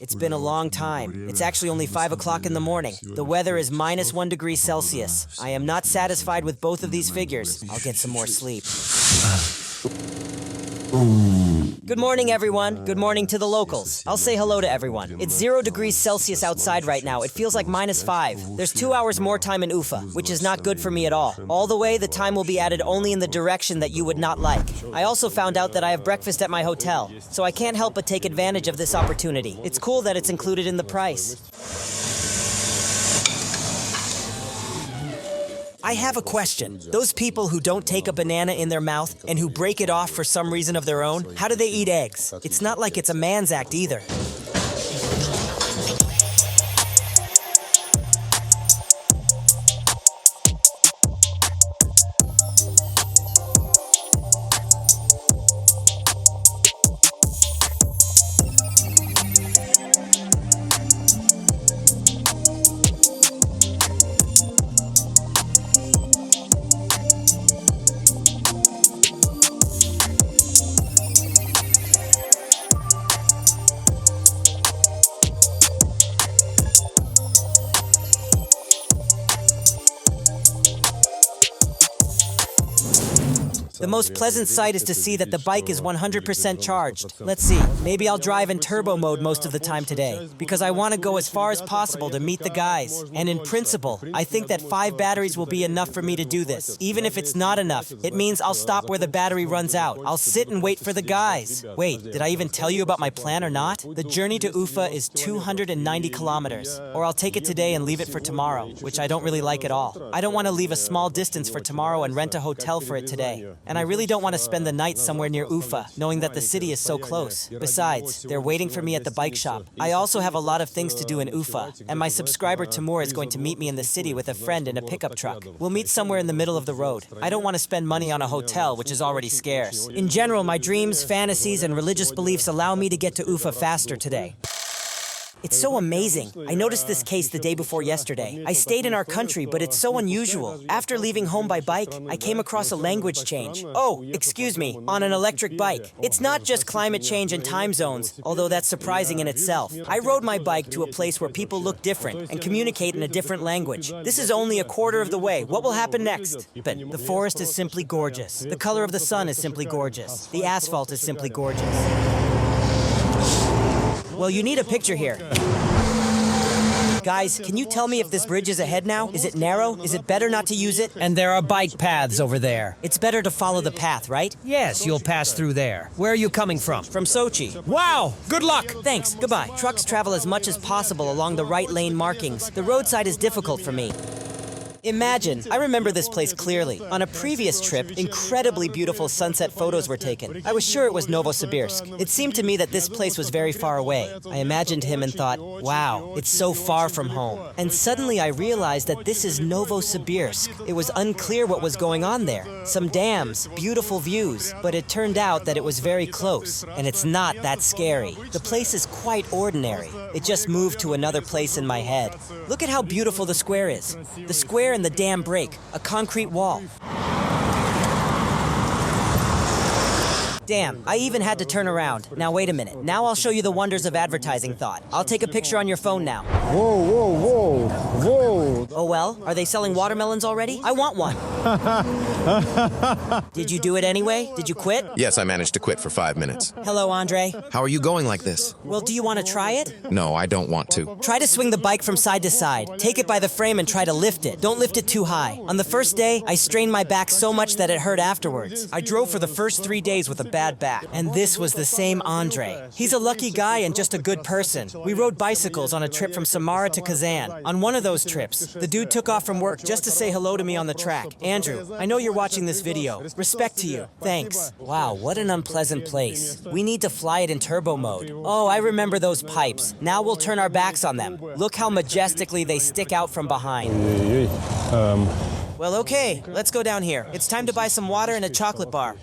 It's been a long time. It's actually only 5 o'clock in the morning. The weather is -1 degree Celsius. I am not satisfied with both of these figures. I'll get some more sleep. Good morning, everyone. Good morning to the locals. I'll say hello to everyone. It's 0 degrees Celsius outside right now. It feels like -5. There's 2 hours more time in Ufa, which is not good for me at all. All the way, the time will be added only in the direction that you would not like. I also found out that I have breakfast at my hotel, so I can't help but take advantage of this opportunity. It's cool that it's included in the price. I have a question. Those people who don't take a banana in their mouth and who break it off for some reason of their own, how do they eat eggs? It's not like it's a man's act either. The most pleasant sight is to see that the bike is 100% charged. Let's see, maybe I'll drive in turbo mode most of the time today, because I want to go as far as possible to meet the guys. And in principle, I think that 5 batteries will be enough for me to do this. Even if it's not enough, it means I'll stop where the battery runs out. I'll sit and wait for the guys. Wait, did I even tell you about my plan or not? The journey to Ufa is 290 kilometers, or I'll take it today and leave it for tomorrow, which I don't really like at all. I don't want to leave a small distance for tomorrow and rent a hotel for it today. And I really don't want to spend the night somewhere near Ufa, knowing that the city is so close. Besides, they're waiting for me at the bike shop. I also have a lot of things to do in Ufa, and my subscriber Timur is going to meet me in the city with a friend in a pickup truck. We'll meet somewhere in the middle of the road. I don't want to spend money on a hotel, which is already scarce. In general, my dreams, fantasies, and religious beliefs allow me to get to Ufa faster today. It's so amazing. I noticed this case the day before yesterday. I stayed in our country, but it's so unusual. After leaving home by bike, I came across a language change. Oh, excuse me, on an electric bike. It's not just climate change and time zones, although that's surprising in itself. I rode my bike to a place where people look different and communicate in a different language. This is only a quarter of the way. What will happen next? But the forest is simply gorgeous. The color of the sun is simply gorgeous. The asphalt is simply gorgeous. Well, you need a picture here. Guys, can you tell me if this bridge is ahead now? Is it narrow? Is it better not to use it? And there are bike paths over there. It's better to follow the path, right? Yes, you'll pass through there. Where are you coming from? From Sochi. Wow! Good luck! Thanks, goodbye. Trucks travel as much as possible along the right lane markings. The roadside is difficult for me. Imagine, I remember this place clearly. On a previous trip, incredibly beautiful sunset photos were taken. I was sure it was Novosibirsk. It seemed to me that this place was very far away. I imagined him and thought, wow, it's so far from home. And suddenly I realized that this is Novosibirsk. It was unclear what was going on there. Some dams, beautiful views, but it turned out that it was very close, and it's not that scary. The place is quite ordinary. It just moved to another place in my head. Look at how beautiful the square is. The square and the dam break, a concrete wall. Damn, I even had to turn around. Now wait a minute. Now I'll show you the wonders of advertising thought. I'll take a picture on your phone now. Whoa, whoa, whoa, whoa. Oh well, are they selling watermelons already? I want one. Did you do it anyway? Did you quit? Yes, I managed to quit for 5 minutes. Hello, Andre. How are you going like this? Well, do you want to try it? No, I don't want to. Try to swing the bike from side to side. Take it by the frame and try to lift it. Don't lift it too high. On the first day, I strained my back so much that it hurt afterwards. I drove for the first 3 days with a bad back. And this was the same Andre. He's a lucky guy and just a good person. We rode bicycles on a trip from Samara to Kazan. On one of those trips, the dude took off from work just to say hello to me on the track. Andrew, I know you're watching this video. Respect to you. Thanks. Wow, what an unpleasant place. We need to fly it in turbo mode. Oh, I remember those pipes. Now we'll turn our backs on them. Look how majestically they stick out from behind. Well, okay, let's go down here. It's time to buy some water and a chocolate bar.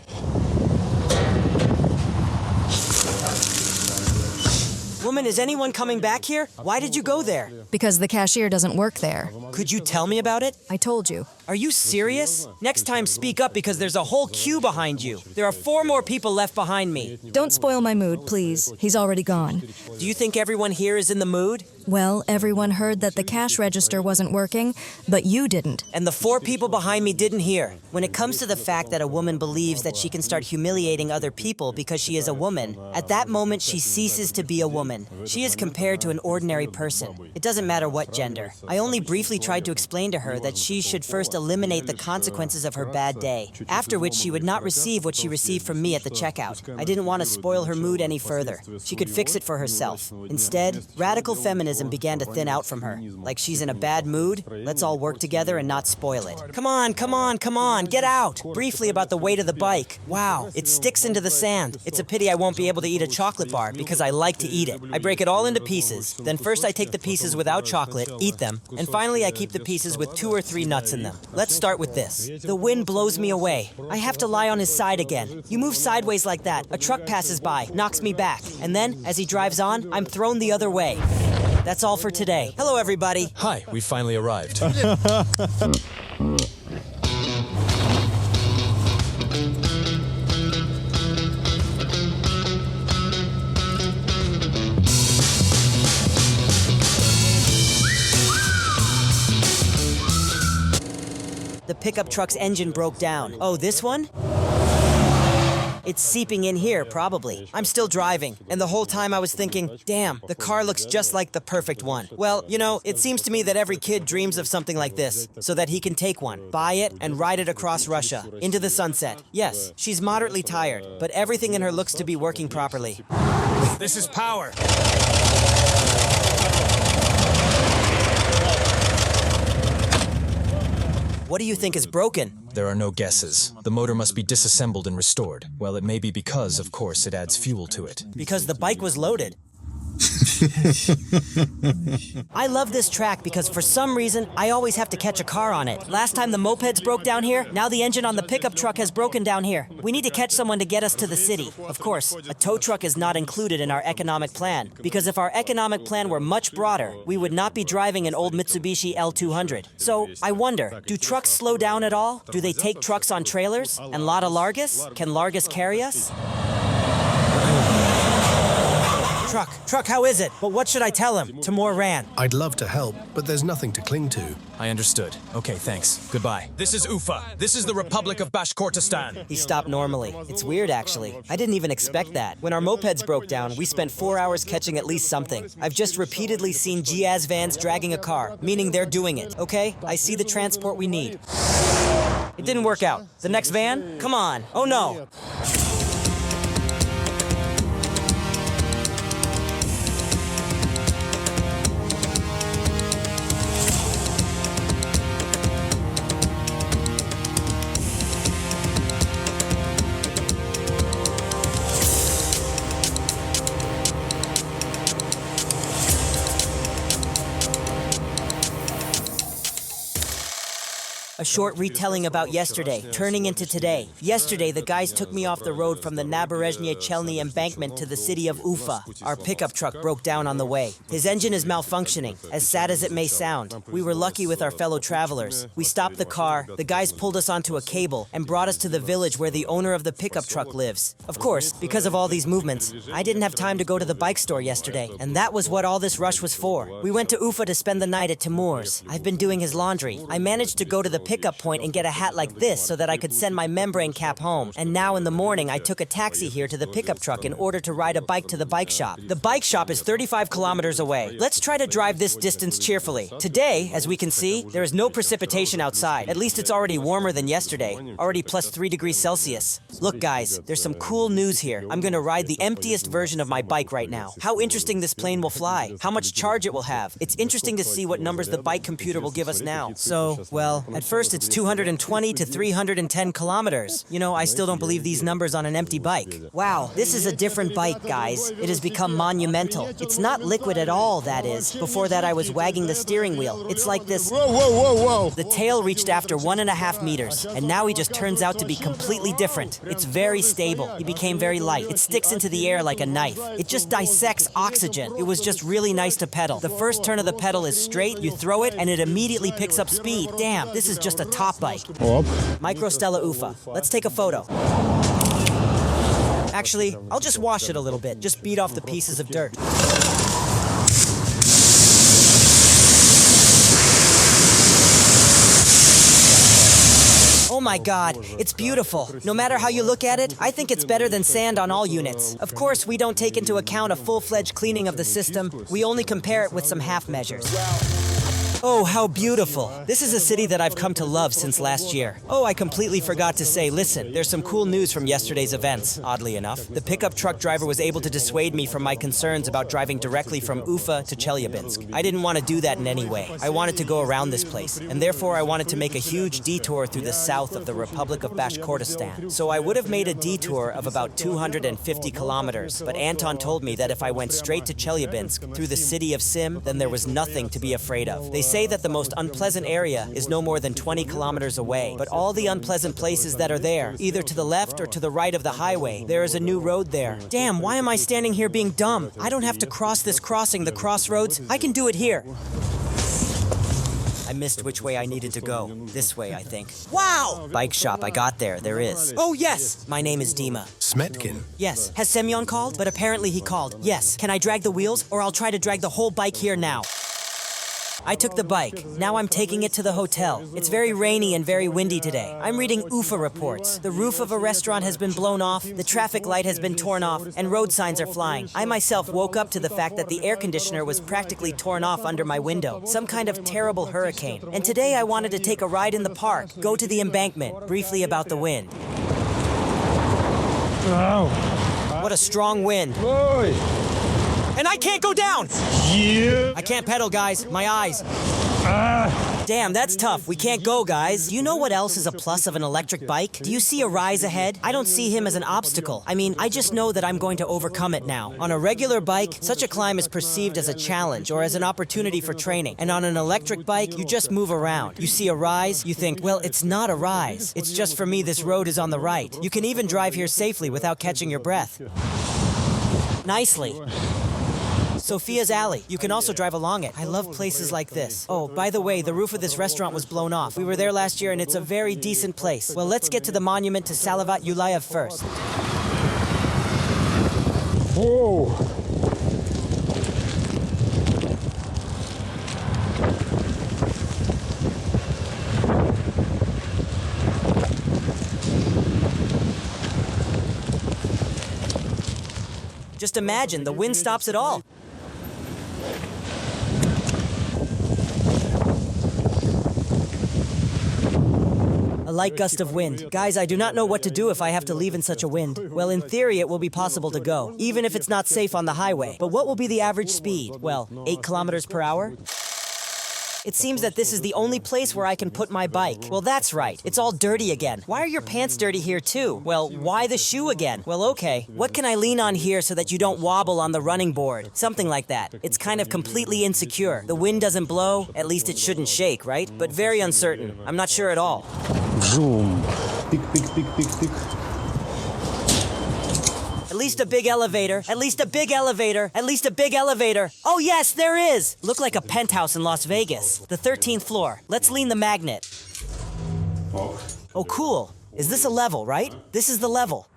Woman, is anyone coming back here? Why did you go there? Because the cashier doesn't work there. Could you tell me about it? I told you. Are you serious? Next time speak up because there's a whole queue behind you. There are 4 more people left behind me. Don't spoil my mood, please. He's already gone. Do you think everyone here is in the mood? Well, everyone heard that the cash register wasn't working, but you didn't. And the 4 people behind me didn't hear. When it comes to the fact that a woman believes that she can start humiliating other people because she is a woman, at that moment she ceases to be a woman. She is compared to an ordinary person. It doesn't matter what gender. I only briefly tried to explain to her that she should first eliminate the consequences of her bad day, after which she would not receive what she received from me at the checkout. I didn't want to spoil her mood any further. She could fix it for herself. Instead, radical feminism began to thin out from her. Like she's in a bad mood, let's all work together and not spoil it. Come on, come on, come on, get out! Briefly about the weight of the bike. Wow, it sticks into the sand. It's a pity I won't be able to eat a chocolate bar because I like to eat it. I break it all into pieces, then first I take the pieces without chocolate, eat them, and finally I keep the pieces with 2 or 3 nuts in them. Let's start with this. The wind blows me away. I have to lie on his side again. You move sideways like that, a truck passes by, knocks me back, and then, as he drives on, I'm thrown the other way. That's all for today. Hello, everybody. Hi, we finally arrived. The pickup truck's engine broke down. Oh, this one? It's seeping in here, probably. I'm still driving, and the whole time I was thinking, damn, the car looks just like the perfect one. Well, you know, it seems to me that every kid dreams of something like this, so that he can take one, buy it, and ride it across Russia, into the sunset. Yes, she's moderately tired, but everything in her looks to be working properly. This is power. What do you think is broken? There are no guesses. The motor must be disassembled and restored. Well, it may be because, of course, it adds fuel to it. Because the bike was loaded. I love this track because for some reason, I always have to catch a car on it. Last time the mopeds broke down here, now the engine on the pickup truck has broken down here. We need to catch someone to get us to the city. Of course, a tow truck is not included in our economic plan, because if our economic plan were much broader, we would not be driving an old Mitsubishi L200. So, I wonder, do trucks slow down at all? Do they take trucks on trailers? And Lotta Largus? Can Largus carry us? Truck, how is it? But what should I tell him? Timur ran. I'd love to help, but there's nothing to cling to. I understood. Okay, thanks. Goodbye. This is Ufa. This is the Republic of Bashkortostan. He stopped normally. It's weird, actually. I didn't even expect that. When our mopeds broke down, we spent 4 hours catching at least something. I've just repeatedly seen Giaz vans dragging a car, meaning they're doing it, okay? I see the transport we need. It didn't work out. The next van? Come on. Oh no. A short retelling about yesterday, turning into today. Yesterday, the guys took me off the road from the Naberezhny Chelny embankment to the city of Ufa. Our pickup truck broke down on the way. His engine is malfunctioning, as sad as it may sound. We were lucky with our fellow travelers. We stopped the car, the guys pulled us onto a cable, and brought us to the village where the owner of the pickup truck lives. Of course, because of all these movements, I didn't have time to go to the bike store yesterday, and that was what all this rush was for. We went to Ufa to spend the night at Timur's. I've been doing his laundry. I managed to go to the pickup point and get a hat like this so that I could send my membrane cap home. And now in the morning, I took a taxi here to the pickup truck in order to ride a bike to the bike shop. The bike shop is 35 kilometers away. Let's try to drive this distance cheerfully. Today, as we can see, there is no precipitation outside. At least it's already warmer than yesterday, already plus 3 degrees Celsius. Look guys, there's some cool news here. I'm gonna ride the emptiest version of my bike right now. How interesting this plane will fly. How much charge it will have. It's interesting to see what numbers the bike computer will give us now. So, well, at first first it's 220 to 310 kilometers. You know, I still don't believe these numbers on an empty bike. Wow, this is a different bike, guys. It has become monumental. It's not liquid at all, that is. Before that, I was wagging the steering wheel. It's like this. Whoa, whoa, whoa, whoa. The tail reached after 1.5 meters, and now he just turns out to be completely different. It's very stable. He became very light. It sticks into the air like a knife. It just dissects oxygen. It was just really nice to pedal. The first turn of the pedal is straight, you throw it, and it immediately picks up speed. Damn, this is just a top bike. Hop. Microstella Ufa. Let's take a photo. Actually, I'll just wash it a little bit. Just beat off the pieces of dirt. Oh my god, it's beautiful. No matter how you look at it, I think it's better than sand on all units. Of course, we don't take into account a full-fledged cleaning of the system. We only compare it with some half measures. Oh, how beautiful. This is a city that I've come to love since last year. Oh, I completely forgot to say, listen, there's some cool news from yesterday's events, oddly enough. The pickup truck driver was able to dissuade me from my concerns about driving directly from Ufa to Chelyabinsk. I didn't want to do that in any way. I wanted to go around this place, and therefore I wanted to make a huge detour through the south of the Republic of Bashkortostan. So I would have made a detour of about 250 kilometers, but Anton told me that if I went straight to Chelyabinsk through the city of Sim, then there was nothing to be afraid of. They say that the most unpleasant area is no more than 20 kilometers away, but all the unpleasant places that are there, either to the left or to the right of the highway, there is a new road there. Damn, why am I standing here being dumb? I don't have to cross this crossing, the crossroads. I can do it here. I missed which way I needed to go. This way, I think. Wow! Bike shop, I got there. There is. Oh, yes! My name is Dima. Smetkin. Yes. Has Semyon called? But apparently he called. Yes. Can I drag the wheels? Or I'll try to drag the whole bike here now. I took the bike. Now I'm taking it to the hotel. It's very rainy and very windy today. I'm reading UFA reports. The roof of a restaurant has been blown off, the traffic light has been torn off, and road signs are flying. I myself woke up to the fact that the air conditioner was practically torn off under my window. Some kind of terrible hurricane. And today I wanted to take a ride in the park, go to the embankment. Briefly about the wind. Wow. What a strong wind. Oi. And I can't go down! Yeah. I can't pedal, guys. My eyes. Damn, that's tough. We can't go, guys. Do you know what else is a plus of an electric bike? Do you see a rise ahead? I don't see him as an obstacle. I mean, I just know that I'm going to overcome it now. On a regular bike, such a climb is perceived as a challenge or as an opportunity for training. And on an electric bike, you just move around. You see a rise, you think, well, it's not a rise. It's just for me this road is on the right. You can even drive here safely without catching your breath. Nicely. Sophia's Alley. You can also drive along it. I love places like this. Oh, by the way, the roof of this restaurant was blown off. We were there last year and it's a very decent place. Well, let's get to the monument to Salavat Yuliyev first. Whoa. Just imagine, the wind stops it all. A light gust of wind. Guys, I do not know what to do if I have to leave in such a wind. Well, in theory, it will be possible to go, even if it's not safe on the highway. But what will be the average speed? Well, 8 kilometers per hour? It seems that this is the only place where I can put my bike. Well, that's right. It's all dirty again. Why are your pants dirty here too? Well, why the shoe again? Well, okay. What can I lean on here so that you don't wobble on the running board? Something like that. It's kind of completely insecure. The wind doesn't blow. At least it shouldn't shake, right? But very uncertain. I'm not sure at all. Zoom. Pick, pick, pick, pick, pick. At least a big elevator. At least a big elevator. At least a big elevator. Oh yes, there is! Look like a penthouse in Las Vegas. The 13th floor. Let's lean the magnet. Oh cool. Is this a level, right? This is the level.